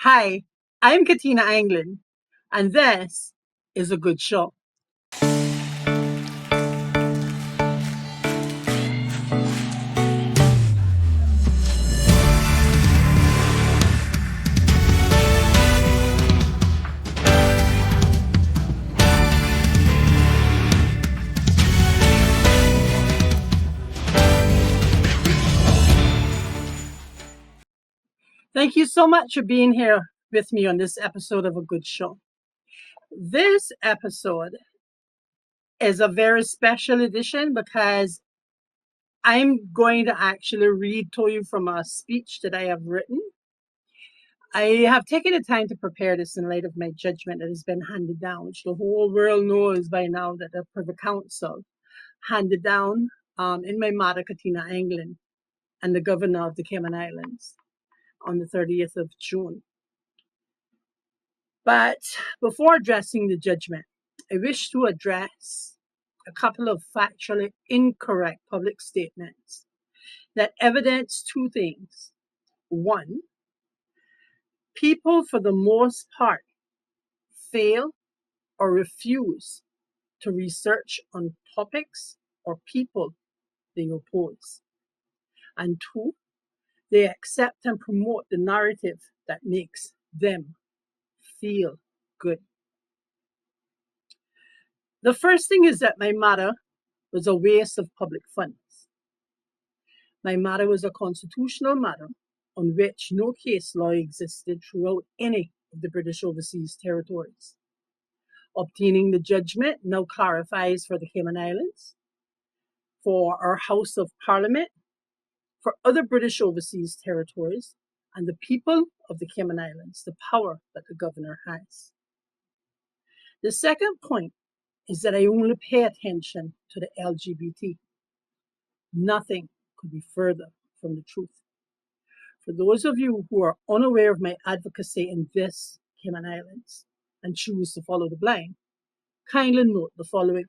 Hi, I'm Kattina Anglin, and this is a good show. Thank you so much for being here with me on this episode of A Good Show. This episode is a very special edition because I'm going to actually read to you from a speech that I have written. I have taken the time to prepare this in light of my judgment that has been handed down, which the whole world knows by now that the Privy Council handed down in my mother, Kattina Anglin, and the governor of the Cayman Islands on the 30th of June. But before addressing the judgment, I wish to address a couple of factually incorrect public statements that evidence two things. One, people for the most part fail or refuse to research on topics or people they oppose. And two, they accept and promote the narrative that makes them feel good. The first thing is that my mother was a waste of public funds. My matter was a constitutional matter on which no case law existed throughout any of the British overseas territories. Obtaining the judgment now clarifies for the Cayman Islands, for our House of Parliament, for other British overseas territories, and the people of the Cayman Islands, the power that the governor has. The second point is that I only pay attention to the LGBT. Nothing could be further from the truth. For those of you who are unaware of my advocacy in this Cayman Islands and choose to follow the blind, kindly note the following.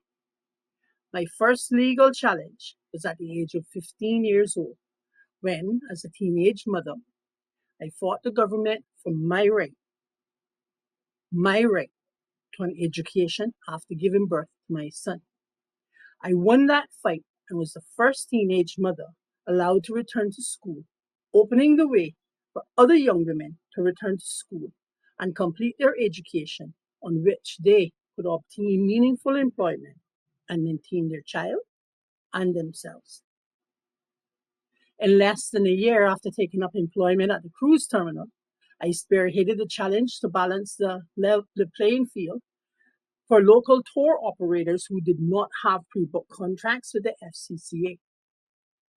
My first legal challenge was at the age of 15 years old when, as a teenage mother, I fought the government for my right to an education after giving birth to my son. I won that fight and was the first teenage mother allowed to return to school, opening the way for other young women to return to school and complete their education on which they could obtain meaningful employment and maintain their child and themselves. In less than a year after taking up employment at the cruise terminal, I spearheaded the challenge to balance the playing field for local tour operators who did not have pre-booked contracts with the FCCA.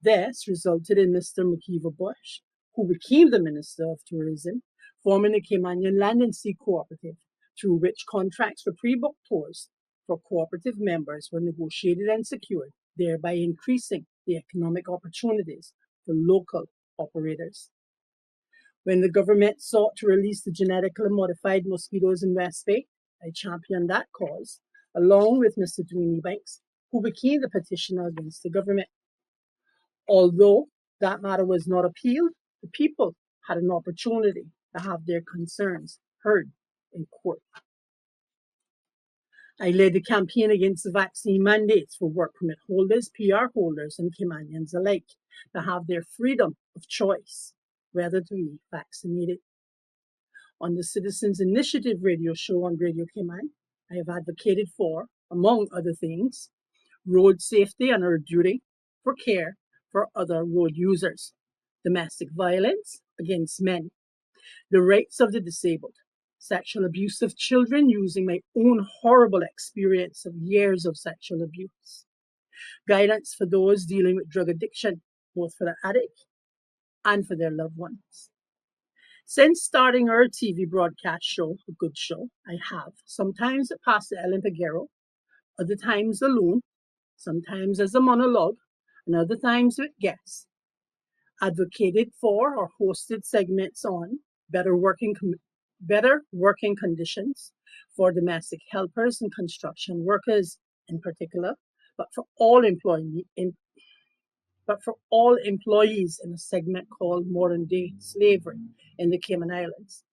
This resulted in Mr. McKeever Bush, who became the Minister of Tourism, forming the Cayman Land and Sea Cooperative, through which contracts for pre-booked tours for cooperative members were negotiated and secured, thereby increasing the economic opportunities for local operators. When the government sought to release the genetically modified mosquitoes in West Bay, I championed that cause, along with Mr. Dwayne Banks, who became the petitioner against the government. Although that matter was not appealed, the people had an opportunity to have their concerns heard in court. I led the campaign against the vaccine mandates for work permit holders, PR holders, and Caymanians alike to have their freedom of choice whether to be vaccinated. On the Citizens Initiative radio show on Radio Cayman, I have advocated for, among other things, road safety and our duty for care for other road users, domestic violence against men, the rights of the disabled, sexual abuse of children using my own horrible experience of years of sexual abuse, guidance for those dealing with drug addiction, both for the addict and for their loved ones. Since starting our TV broadcast show, A Good Show, I have, sometimes at Pastor Ellen Peguero, other times alone, sometimes as a monologue, and other times with guests, advocated for or hosted segments on better working conditions for domestic helpers and construction workers in particular, but for all employees in a segment called Modern Day Slavery in the Cayman Islands.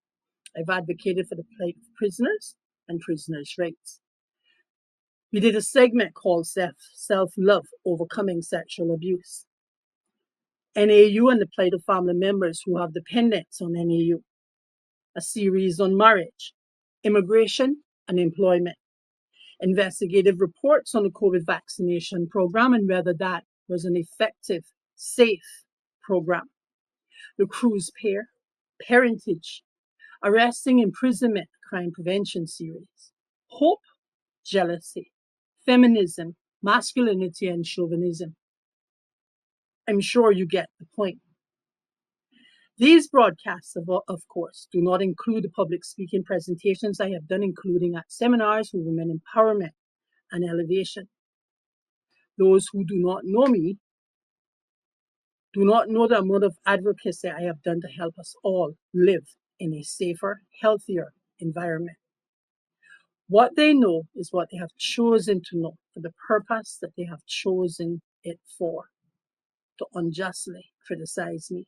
I've advocated for the plight of prisoners and prisoners' rights. We did a segment called Self-Love, Overcoming Sexual Abuse. NAU and the plight of family members who have dependents on NAU. A series on marriage, immigration, and employment. Investigative reports on the COVID vaccination program and whether that was an effective, safe program. The cruise pair, parentage, arresting imprisonment, crime prevention series. Hope, jealousy, feminism, masculinity, and chauvinism. I'm sure you get the point. These broadcasts, of course, do not include the public speaking presentations I have done, including at seminars on women empowerment and elevation. Those who do not know me do not know the amount of advocacy I have done to help us all live in a safer, healthier environment. What they know is what they have chosen to know for the purpose that they have chosen it for, to unjustly criticize me.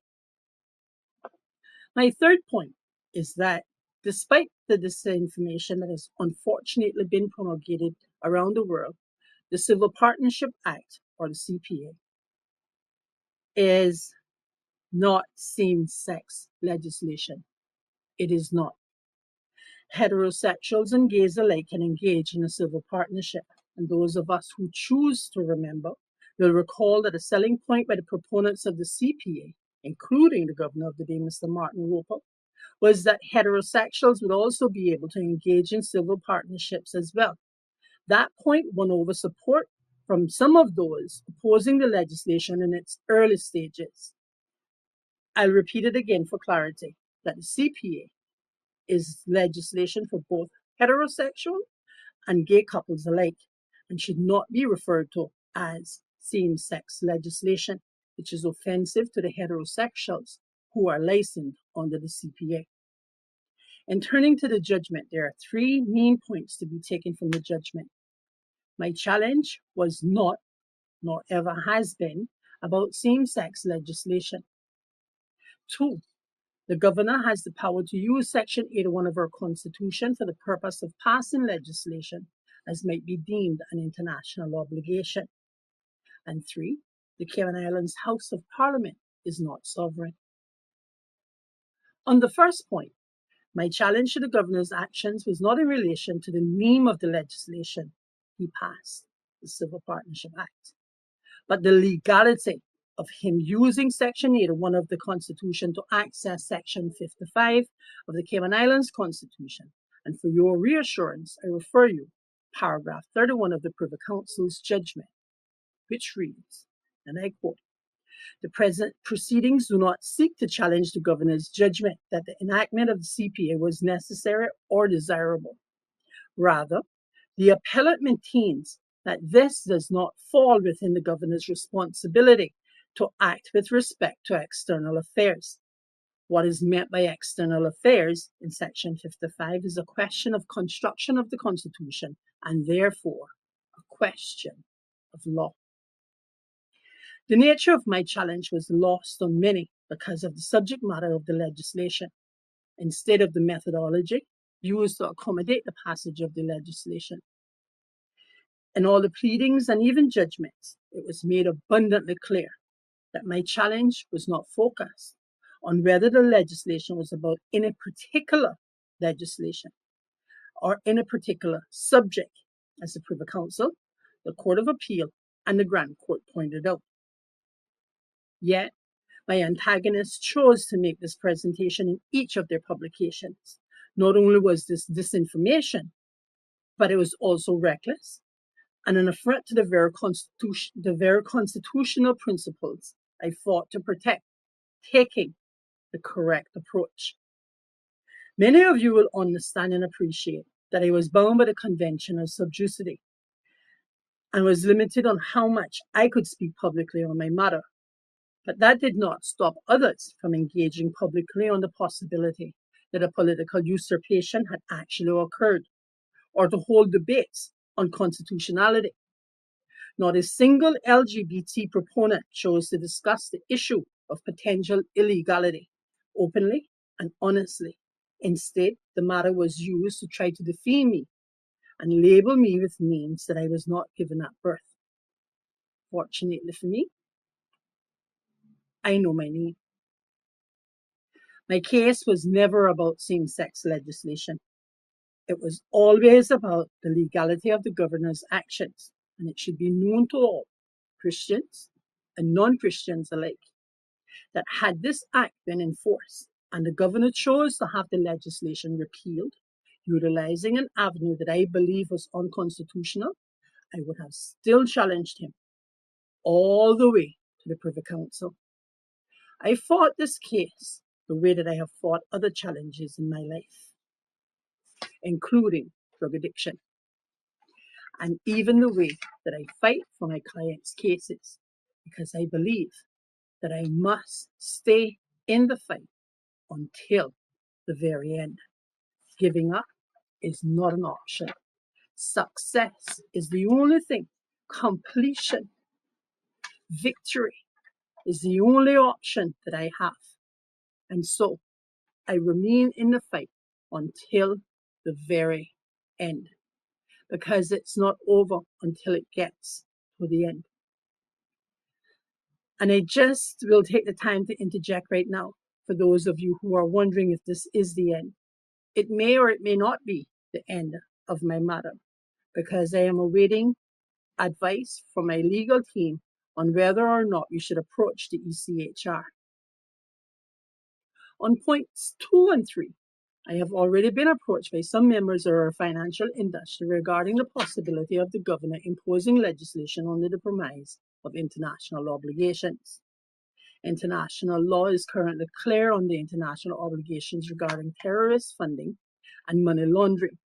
My third point is that despite the disinformation that has unfortunately been promulgated around the world, the Civil Partnership Act, or the CPA, is not same-sex legislation. It is not. Heterosexuals and gays alike can engage in a civil partnership, and those of us who choose to remember will recall that a selling point by the proponents of the CPA, including the governor of the day, Mr. Martin Roper, was that heterosexuals would also be able to engage in civil partnerships as well. That point won over support from some of those opposing the legislation in its early stages. I'll repeat it again for clarity, that the CPA is legislation for both heterosexual and gay couples alike, and should not be referred to as same-sex legislation, which is offensive to the heterosexuals who are licensed under the CPA. In turning to the judgment, there are three main points to be taken from the judgment. My challenge was not, nor ever has been, about same-sex legislation. 2, the governor has the power to use Section 81 of our Constitution for the purpose of passing legislation as might be deemed an international obligation. And 3, the Cayman Islands House of Parliament is not sovereign. On the first point, my challenge to the governor's actions was not in relation to the name of the legislation he passed, the Civil Partnership Act, but the legality of him using Section 81 of the Constitution to access Section 55 of the Cayman Islands Constitution. And for your reassurance, I refer you to paragraph 31 of the Privy Council's judgment, which reads, and I quote, "The present proceedings do not seek to challenge the governor's judgment that the enactment of the CPA was necessary or desirable. Rather, the appellate maintains that this does not fall within the governor's responsibility to act with respect to external affairs. What is meant by external affairs in Section 55 is a question of construction of the Constitution and therefore a question of law." The nature of my challenge was lost on many because of the subject matter of the legislation, instead of the methodology used to accommodate the passage of the legislation. In all the pleadings and even judgments, it was made abundantly clear that my challenge was not focused on whether the legislation was about any particular legislation or any particular subject, as the Privy Council, the Court of Appeal, and the Grand Court pointed out. Yet, my antagonists chose to make this presentation in each of their publications. Not only was this disinformation, but it was also reckless and an affront to the very constitutional principles I fought to protect, taking the correct approach. Many of you will understand and appreciate that I was bound by the Convention of Subjudice and was limited on how much I could speak publicly on my matter. But that did not stop others from engaging publicly on the possibility that a political usurpation had actually occurred, or to hold debates on constitutionality. Not a single LGBT proponent chose to discuss the issue of potential illegality openly and honestly Instead, the matter was used to try to defame me and label me with names that I was not given at birth. Fortunately for me, I know my name. My case was never about same-sex legislation. It was always about the legality of the governor's actions, and it should be known to all, Christians and non-Christians alike, that had this act been enforced and the governor chose to have the legislation repealed, utilizing an avenue that I believe was unconstitutional, I would have still challenged him all the way to the Privy Council. I fought this case the way that I have fought other challenges in my life, including drug addiction, and even the way that I fight for my clients' cases, because I believe that I must stay in the fight until the very end. Giving up is not an option. Success is the only thing. Completion, victory is the only option that I have. And so I remain in the fight until the very end, because it's not over until it gets to the end. And I just will take the time to interject right now for those of you who are wondering if this is the end. It may or it may not be the end of my matter, because I am awaiting advice from my legal team on whether or not we should approach the ECHR. On points 2 and 3, I have already been approached by some members of our financial industry regarding the possibility of the governor imposing legislation under the premise of international obligations. International law is currently clear on the international obligations regarding terrorist funding and money laundering.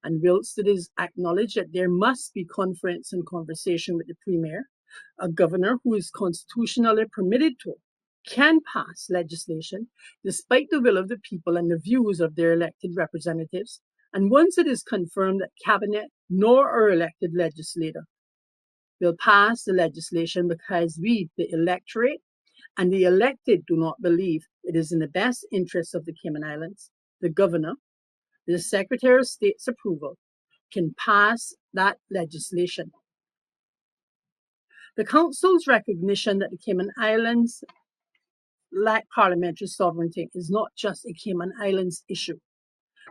And whilst it is acknowledged that there must be conference and conversation with the Premier, a governor who is constitutionally permitted to can pass legislation despite the will of the people and the views of their elected representatives. And once it is confirmed that Cabinet nor our elected legislator will pass the legislation because we, the electorate, and the elected do not believe it is in the best interest of the Cayman Islands, the governor, the Secretary of State's approval, can pass that legislation. The Council's recognition that the Cayman Islands lack parliamentary sovereignty is not just a Cayman Islands issue,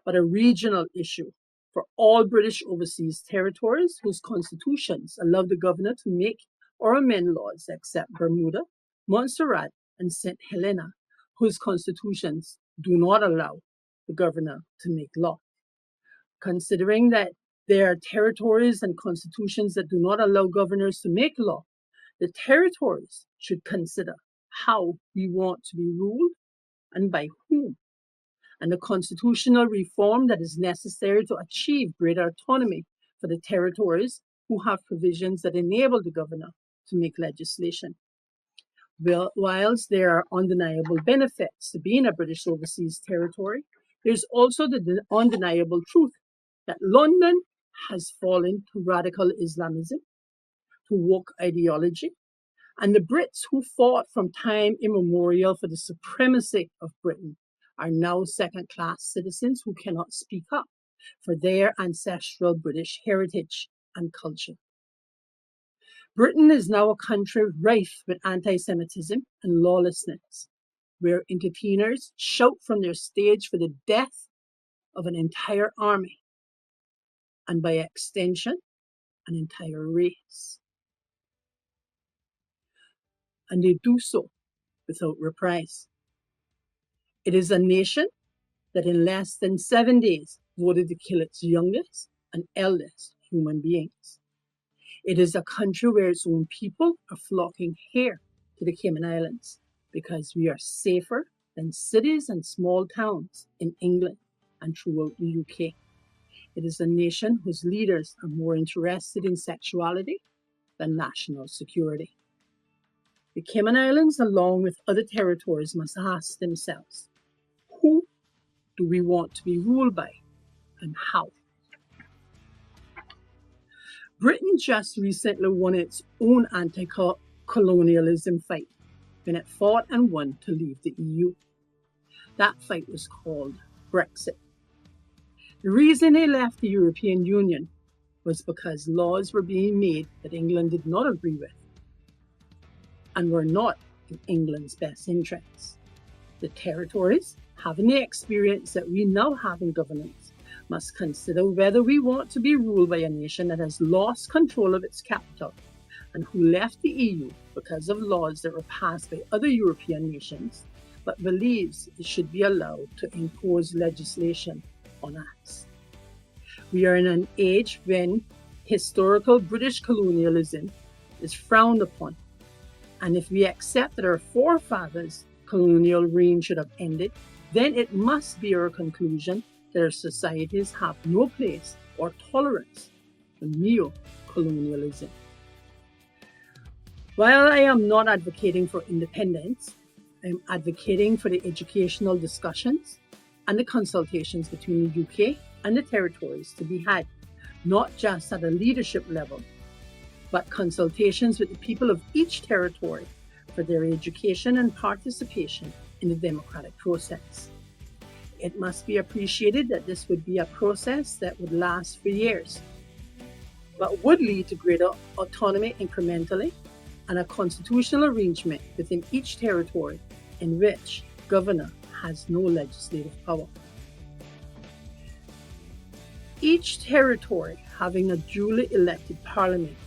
but a regional issue for all British overseas territories whose constitutions allow the governor to make or amend laws except Bermuda, Montserrat, and St. Helena, whose constitutions do not allow the governor to make law. Considering that there are territories and constitutions that do not allow governors to make law, the territories should consider how we want to be ruled and by whom, and the constitutional reform that is necessary to achieve greater autonomy for the territories who have provisions that enable the governor to make legislation. Whilst there are undeniable benefits to being a British overseas territory, there's also the undeniable truth that London has fallen to radical Islamism, to woke ideology, and the Brits who fought from time immemorial for the supremacy of Britain are now second-class citizens who cannot speak up for their ancestral British heritage and culture. Britain is now a country rife with anti-Semitism and lawlessness, where entertainers shout from their stage for the death of an entire army, and by extension, an entire race. And they do so without reprise. It is a nation that in less than 7 days voted to kill its youngest and eldest human beings. It is a country where its own people are flocking here to the Cayman Islands because we are safer than cities and small towns in England and throughout the UK. It is a nation whose leaders are more interested in sexuality than national security. The Cayman Islands, along with other territories, must ask themselves, who do we want to be ruled by and how? Britain just recently won its own anti-colonialism fight when it fought and won to leave the EU. That fight was called Brexit. The reason they left the European Union was because laws were being made that England did not agree with and were not in England's best interests. The territories, having the experience that we now have in governance, must consider whether we want to be ruled by a nation that has lost control of its capital and who left the EU because of laws that were passed by other European nations, but believes it should be allowed to impose legislation on us. We are in an age when historical British colonialism is frowned upon, and if we accept that our forefathers' colonial reign should have ended, then it must be our conclusion that our societies have no place or tolerance for neo-colonialism. While I am not advocating for independence, I am advocating for the educational discussions and the consultations between the UK and the territories to be had, not just at a leadership level, but consultations with the people of each territory for their education and participation in the democratic process. It must be appreciated that this would be a process that would last for years, but would lead to greater autonomy incrementally and a constitutional arrangement within each territory in which governor has no legislative power. Each territory having a duly elected parliament,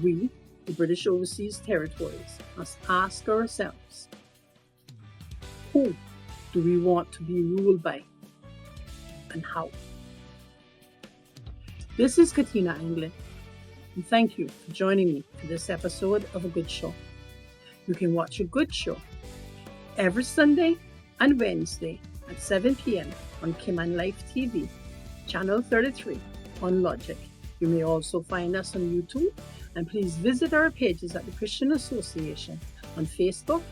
we, the British Overseas Territories, must ask ourselves, who do we want to be ruled by and how? This is Kattina Anglin, and thank you for joining me for this episode of A Good Show. You can watch A Good Show every Sunday and Wednesday at 7 p.m. on Cayman Life TV, Channel 33 on Logic. You may also find us on YouTube, and please visit our pages at the Christian Association on Facebook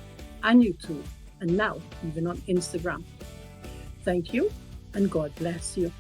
and YouTube, and now even on Instagram. Thank you, and God bless you.